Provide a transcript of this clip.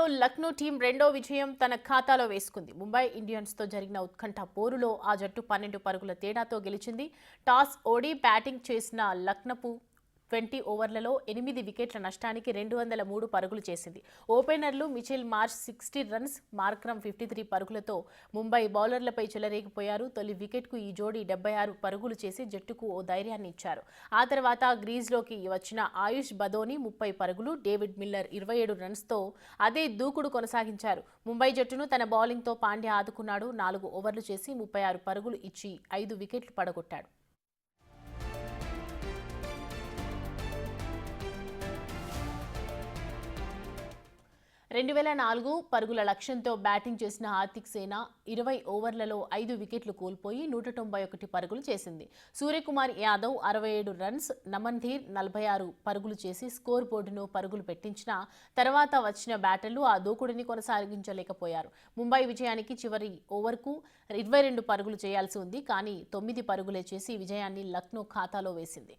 ఐపీఎల్లో లక్నో టీం రెండో విజయం తన ఖాతాలో వేసుకుంది. ముంబై ఇండియన్స్తో జరిగిన ఉత్కంఠ పోరులో ఆ జట్టు 12 పరుగుల తేడాతో గెలిచింది. టాస్ ఓడి బ్యాటింగ్ చేసిన లక్నో 20 ఓవర్లలో 8 వికెట్ల నష్టానికి 203 పరుగులు చేసింది. ఓపెనర్లు మిచెల్ మార్ష్ 60 రన్స్, మార్క్రమ్ 53 పరుగులతో ముంబై బౌలర్లపై చెలరేగిపోయారు. తొలి వికెట్కు ఈ జోడీ 76 పరుగులు చేసి జట్టుకు ఓ ధైర్యాన్ని ఇచ్చారు. ఆ తర్వాత క్రీజ్లోకి వచ్చిన ఆయుష్ బదోని 30 పరుగులు, డేవిడ్ మిల్లర్ 27 రన్స్తో అదే దూకుడు కొనసాగించారు. ముంబై జట్టును తన బౌలింగ్తో పాండ్యా ఆదుకున్నాడు. 4 ఓవర్లు చేసి 36 పరుగులు ఇచ్చి 5 వికెట్లు పడగొట్టాడు. 2004 పరుగుల లక్ష్యంతో బ్యాటింగ్ చేసిన హార్దిక్ సేన 20 ఓవర్లలో 5 వికెట్లు కోల్పోయి 191 పరుగులు చేసింది. సూర్యకుమార్ యాదవ్ 67 రన్స్, నమన్ధీర్ 46 పరుగులు చేసి స్కోర్ బోర్డును పరుగులు పెట్టించిన తర్వాత వచ్చిన బ్యాటర్లు ఆ దూకుడిని కొనసాగించలేకపోయారు. ముంబై విజయానికి చివరి ఓవర్కు 22 పరుగులు చేయాల్సి ఉంది. కానీ 9 పరుగులే చేసి విజయాన్ని లక్నో ఖాతాలో వేసింది.